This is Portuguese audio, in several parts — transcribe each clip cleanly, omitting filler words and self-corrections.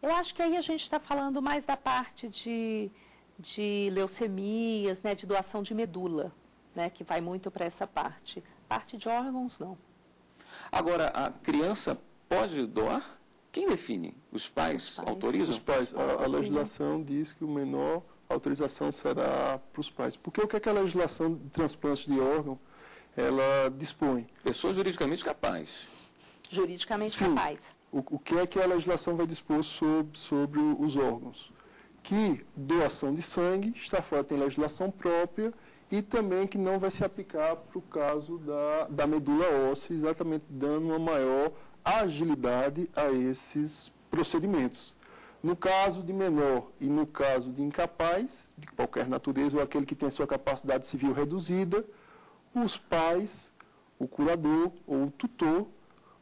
Eu acho que aí a gente está falando mais da parte de leucemias, né, de doação de medula, né, que vai muito para essa parte. Parte de órgãos, não. Agora, a criança pode doar? Quem define? Os pais autorizam? Os pais. A legislação diz que o menor, a autorização será para os pais. Porque o que é que a legislação de transplante de órgão, ela dispõe? Pessoa juridicamente capaz. Juridicamente Sim. capaz. O que é que a legislação vai dispor sobre os órgãos? Que doação de sangue está fora, tem legislação própria, e também que não vai se aplicar para o caso da medula óssea, exatamente dando uma maior agilidade a esses procedimentos. No caso de menor e no caso de incapaz, de qualquer natureza, ou aquele que tem a sua capacidade civil reduzida, os pais, o curador ou o tutor,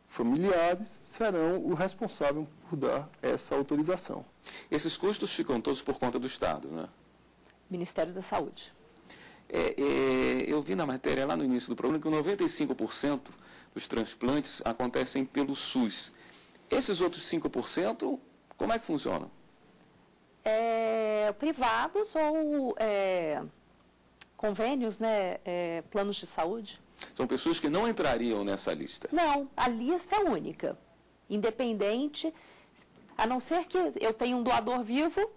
familiares, serão o responsável por dar essa autorização. Esses custos ficam todos por conta do Estado, né? Ministério da Saúde. Eu vi na matéria lá no início do programa que 95% dos transplantes acontecem pelo SUS. Esses outros 5%, como é que funcionam? Privados ou convênios, né, planos de saúde. São pessoas que não entrariam nessa lista? Não, a lista é única, independente, a não ser que eu tenha um doador vivo,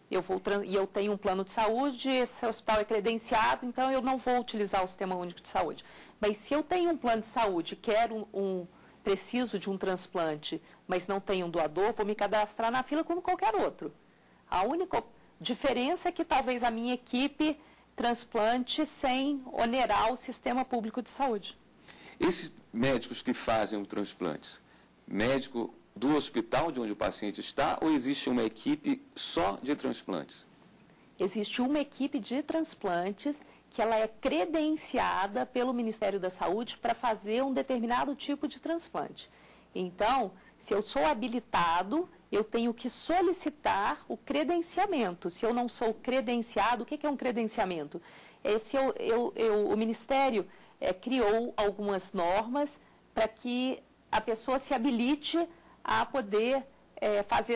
e eu tenho um plano de saúde, esse hospital é credenciado, então eu não vou utilizar o Sistema Único de Saúde. Mas se eu tenho um plano de saúde, quero preciso de um transplante, mas não tenho um doador, vou me cadastrar na fila como qualquer outro. A única diferença é que talvez a minha equipe transplante sem onerar o Sistema Público de Saúde. Esses médicos que fazem o transplante, médico do hospital de onde o paciente está, ou existe uma equipe só de transplantes? Existe uma equipe de transplantes que ela é credenciada pelo Ministério da Saúde para fazer um determinado tipo de transplante. Então, se eu sou habilitado, eu tenho que solicitar o credenciamento. Se eu não sou credenciado, o que é um credenciamento? O Ministério criou algumas normas para que a pessoa se habilite a poder fazer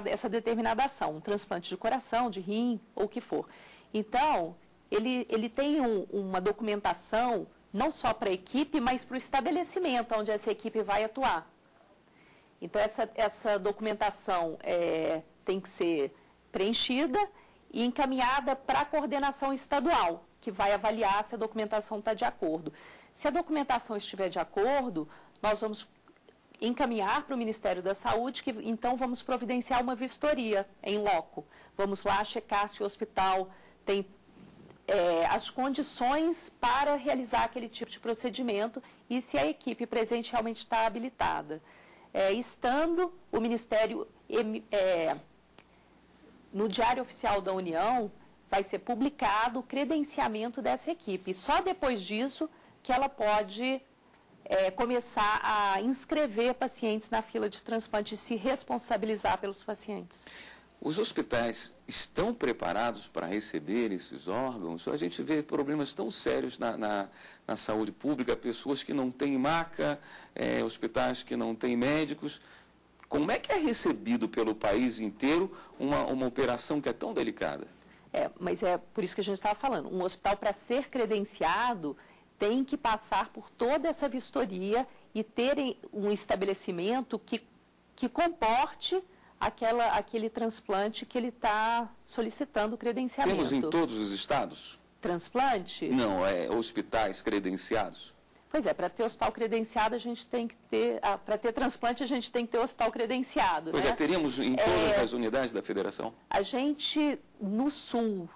essa determinada ação, um transplante de coração, de rim, ou o que for. Então, ele tem uma documentação, não só para a equipe, mas para o estabelecimento onde essa equipe vai atuar. Então, essa documentação tem que ser preenchida e encaminhada para a coordenação estadual, que vai avaliar se a documentação está de acordo. Se a documentação estiver de acordo, nós vamos encaminhar para o Ministério da Saúde, que então vamos providenciar uma vistoria em loco. Vamos lá checar se o hospital tem as condições para realizar aquele tipo de procedimento e se a equipe presente realmente está habilitada. Estando o Ministério no Diário Oficial da União, vai ser publicado o credenciamento dessa equipe. Só depois disso que ela pode começar a inscrever pacientes na fila de transplante e se responsabilizar pelos pacientes. Os hospitais estão preparados para receber esses órgãos? A gente vê problemas tão sérios na saúde pública, pessoas que não têm maca, hospitais que não têm médicos. Como é que é recebido pelo país inteiro uma operação que é tão delicada? Mas é por isso que a gente estava falando. Um hospital, para ser credenciado, tem que passar por toda essa vistoria e ter um estabelecimento que comporte aquele transplante que ele está solicitando o credenciamento. Temos em todos os estados? Transplante? Não, hospitais credenciados. Pois é, para ter hospital credenciado, a gente tem que ter... para ter transplante, a gente tem que ter hospital credenciado. Pois né? Teríamos em todas as unidades da federação? A gente, no sul,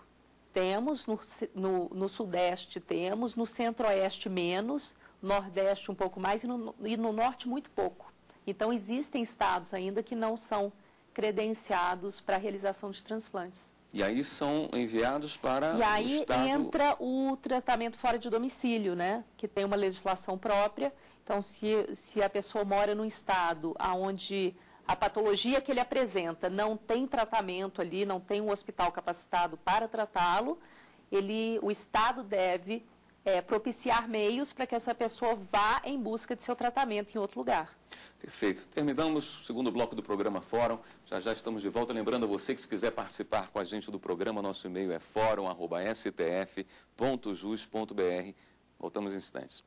temos, no sudeste temos, no centro-oeste menos, nordeste um pouco mais e no norte muito pouco. Então, existem estados ainda que não são credenciados para a realização de transplantes. E aí são enviados para E aí o estado... entra o tratamento fora de domicílio, né? Que tem uma legislação própria. Então, se a pessoa mora num estado onde a patologia que ele apresenta não tem tratamento ali, não tem um hospital capacitado para tratá-lo, o estado deve propiciar meios para que essa pessoa vá em busca de seu tratamento em outro lugar. Perfeito. Terminamos o segundo bloco do programa Fórum. Já estamos de volta. Lembrando a você que se quiser participar com a gente do programa, nosso e-mail é forum@stf.jus.br. Voltamos em instantes.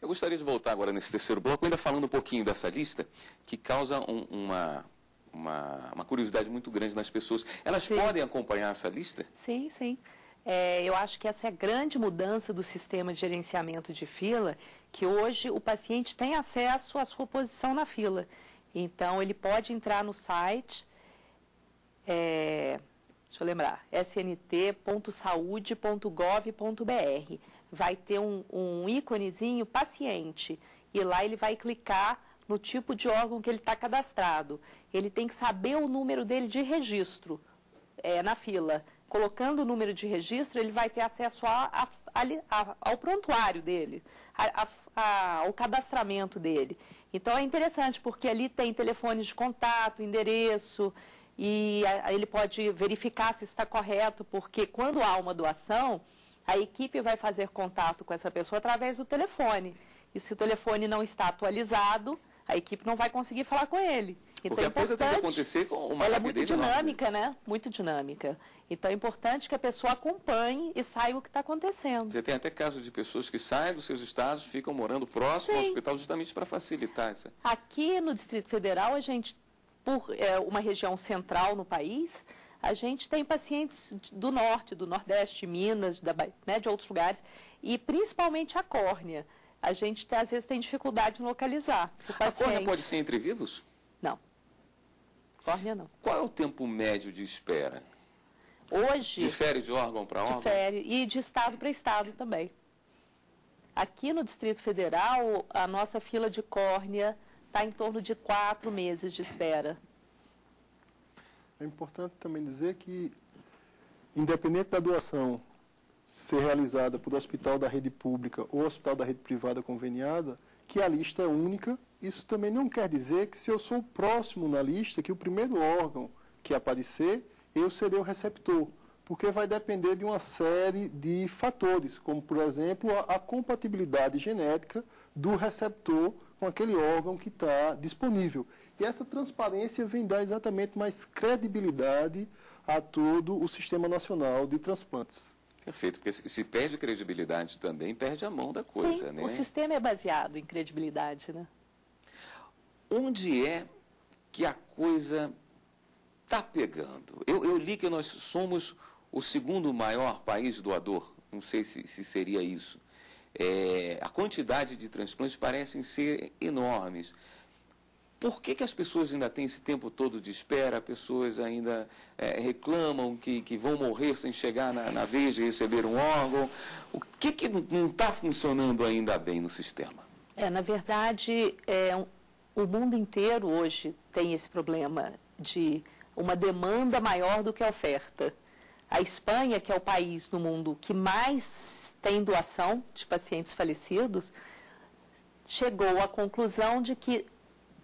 Eu gostaria de voltar agora nesse terceiro bloco, ainda falando um pouquinho dessa lista, que causa uma curiosidade muito grande nas pessoas. Elas Sim. podem acompanhar essa lista? Sim, sim. Eu acho que essa é a grande mudança do sistema de gerenciamento de fila, que hoje o paciente tem acesso à sua posição na fila. Então, ele pode entrar no site, deixa eu lembrar, snt.saude.gov.br. Vai ter um íconezinho paciente, e lá ele vai clicar no tipo de órgão que ele está cadastrado. Ele tem que saber o número dele de registro na fila. Colocando o número de registro, ele vai ter acesso ao prontuário dele, ao cadastramento dele. Então, é interessante, porque ali tem telefones de contato, endereço, e ele pode verificar se está correto, porque quando há uma doação, a equipe vai fazer contato com essa pessoa através do telefone. E se o telefone não está atualizado, a equipe não vai conseguir falar com ele. Então, porque a coisa tem que acontecer com uma ela é muito rapidez dinâmica, né? Muito dinâmica. Então, é importante que a pessoa acompanhe e saiba o que está acontecendo. Você tem até casos de pessoas que saem dos seus estados, ficam morando próximo ao hospital justamente para facilitar essa... Aqui no Distrito Federal, a gente, por uma região central no país, a gente tem pacientes do norte, do nordeste, de Minas, de outros lugares, e principalmente a córnea. A gente, às vezes, tem dificuldade em localizar o paciente. A córnea pode ser entre vivos? Não. Córnea não. Qual é o tempo médio de espera? Hoje... Difere de órgão para órgão? Difere, e de estado para estado também. Aqui no Distrito Federal, a nossa fila de córnea está em torno de 4 meses de espera. É importante também dizer que, independente da doação ser realizada por hospital da rede pública ou hospital da rede privada conveniada, que a lista é única. Isso também não quer dizer que, se eu sou próximo na lista, que o primeiro órgão que aparecer, eu serei o receptor, porque vai depender de uma série de fatores, como, por exemplo, a compatibilidade genética do receptor com aquele órgão que está disponível. E essa transparência vem dar exatamente mais credibilidade a todo o Sistema Nacional de Transplantes. Perfeito, porque se perde credibilidade também, perde a mão da coisa, Sim, né? O sistema é baseado em credibilidade, né? Onde é que a coisa está pegando? Eu li que nós somos o segundo maior país doador, não sei se seria isso. A quantidade de transplantes parecem ser enormes. Por que as pessoas ainda têm esse tempo todo de espera? Pessoas ainda reclamam que vão morrer sem chegar na vez de receber um órgão. O que não está funcionando ainda bem no sistema? Na verdade, o mundo inteiro hoje tem esse problema de uma demanda maior do que a oferta. A Espanha, que é o país no mundo que mais tem doação de pacientes falecidos, chegou à conclusão de que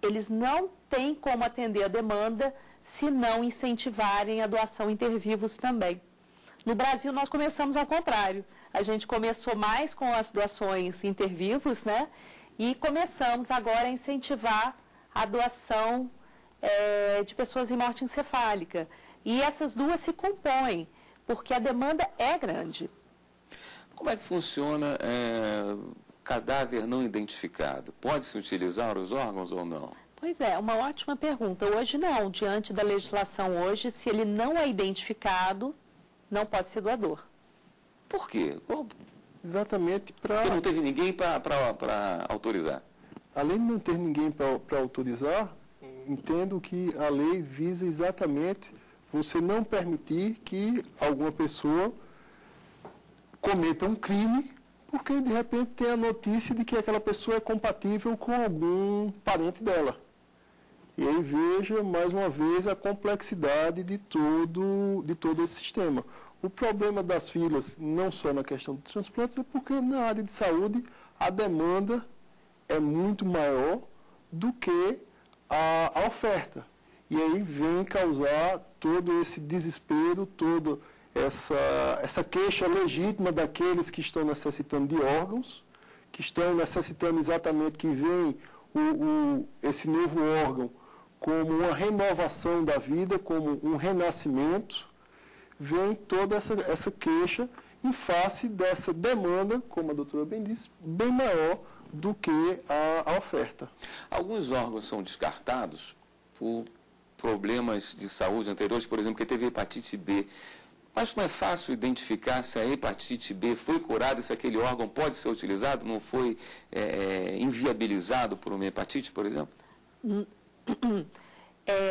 eles não têm como atender a demanda se não incentivarem a doação intervivos também. No Brasil, nós começamos ao contrário. A gente começou mais com as doações intervivos, né? E começamos agora a incentivar a doação de pessoas em morte encefálica. E essas duas se compõem, porque a demanda é grande. Como é que funciona cadáver não identificado? Pode-se utilizar os órgãos ou não? Pois é, uma ótima pergunta. Hoje não. Diante da legislação hoje, se ele não é identificado, não pode ser doador. Por quê? Exatamente para... Porque não teve ninguém para autorizar. Além de não ter ninguém para autorizar, entendo que a lei visa exatamente você não permitir que alguma pessoa cometa um crime porque, de repente, tem a notícia de que aquela pessoa é compatível com algum parente dela. E aí veja, mais uma vez, a complexidade de todo esse sistema. O problema das filas, não só na questão dos transplantes, é porque na área de saúde a demanda é muito maior do que a oferta. E aí vem causar todo esse desespero, toda essa queixa legítima daqueles que estão necessitando de órgãos, que estão necessitando exatamente que vem esse novo órgão como uma renovação da vida, como um renascimento, vem toda essa queixa em face dessa demanda, como a doutora bem disse, bem maior do que a oferta. Alguns órgãos são descartados por problemas de saúde anteriores, por exemplo, que teve hepatite B. Mas não é fácil identificar se a hepatite B foi curada, se aquele órgão pode ser utilizado, não foi inviabilizado por uma hepatite, por exemplo?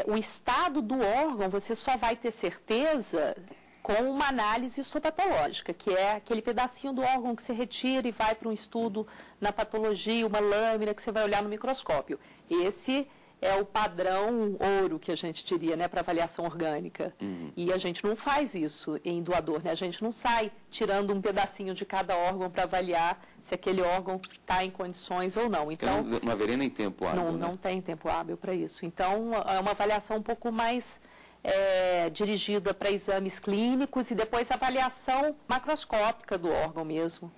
O estado do órgão você só vai ter certeza com uma análise histopatológica, que é aquele pedacinho do órgão que você retira e vai para um estudo na patologia, uma lâmina que você vai olhar no microscópio. Esse é o padrão ouro, que a gente diria, né, para avaliação orgânica. E a gente não faz isso em doador, né? A gente não sai tirando um pedacinho de cada órgão para avaliar se aquele órgão está em condições ou não. Então, não haveria nem tempo hábil, não tem tempo hábil para isso. Então, é uma avaliação um pouco mais dirigida para exames clínicos e depois avaliação macroscópica do órgão mesmo,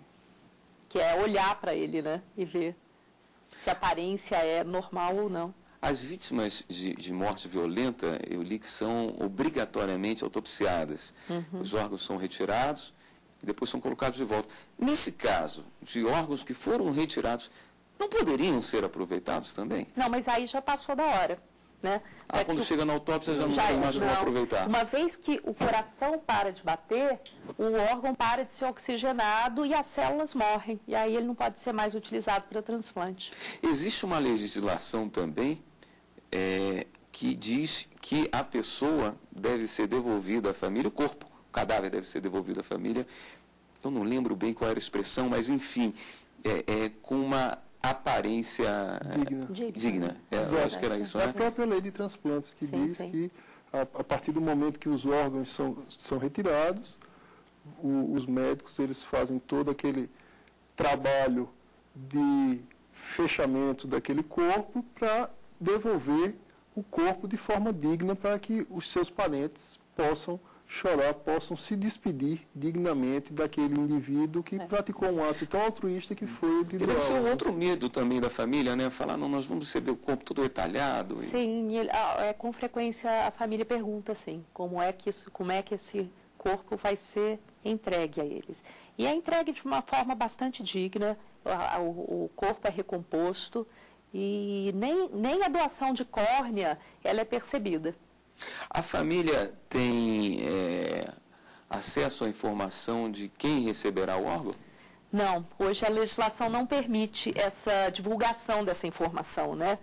que é olhar para ele, né, e ver se a aparência é normal ou não. As vítimas de morte violenta, eu li que são obrigatoriamente autopsiadas. Os órgãos são retirados e depois são colocados de volta. Nesse caso, de órgãos que foram retirados, não poderiam ser aproveitados também? Não, mas aí já passou da hora, né? Quando chega na autópsia já não tem mais como aproveitar. Uma vez que o coração para de bater, o órgão para de ser oxigenado e as células morrem. E aí ele não pode ser mais utilizado para transplante. Existe uma legislação também que diz que a pessoa deve ser devolvida à família, o corpo, o cadáver deve ser devolvido à família. Eu não lembro bem qual era a expressão, mas enfim, com uma aparência digna. Eu acho que era isso, né? É a própria lei de transplantes que diz que a partir do momento que os órgãos são retirados, os médicos eles fazem todo aquele trabalho de fechamento daquele corpo para devolver o corpo de forma digna para que os seus parentes possam chorar, possam se despedir dignamente daquele indivíduo que praticou um ato tão altruísta que foi o de doar. Deve ser um outro medo também da família, né? Falar, não, nós vamos receber o corpo todo retalhado. Sim, com frequência a família pergunta assim, como é que esse corpo vai ser entregue a eles. E é entregue de uma forma bastante digna, o corpo é recomposto, e nem a doação de córnea ela é percebida. A família tem acesso à informação de quem receberá o órgão? Não, hoje a legislação não permite essa divulgação dessa informação, né?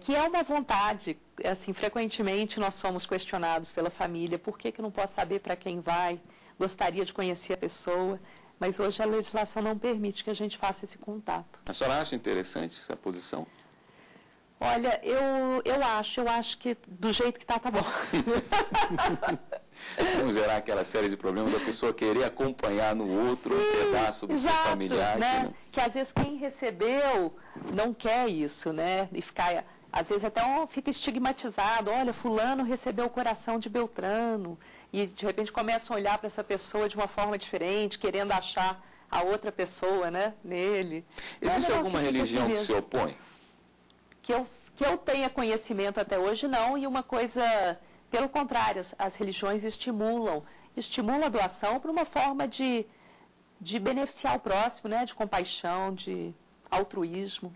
Que é uma vontade, assim, frequentemente nós somos questionados pela família, por que eu não posso saber para quem vai, gostaria de conhecer a pessoa. Mas hoje a legislação não permite que a gente faça esse contato. A senhora acha interessante essa posição? Olha, eu acho que do jeito que está, tá bom. Vamos gerar aquela série de problemas da pessoa querer acompanhar no outro um pedaço do seu familiar. Né? Que às vezes quem recebeu não quer isso, né? E ficar, às vezes até fica estigmatizado. Olha, fulano recebeu o coração de Beltrano. E de repente começam a olhar para essa pessoa de uma forma diferente, querendo achar a outra pessoa, né, nele. Existe alguma religião que se opõe? Que eu tenha conhecimento até hoje, não. E uma coisa, pelo contrário, as religiões estimulam a doação por uma forma de beneficiar o próximo, né, de compaixão, de altruísmo.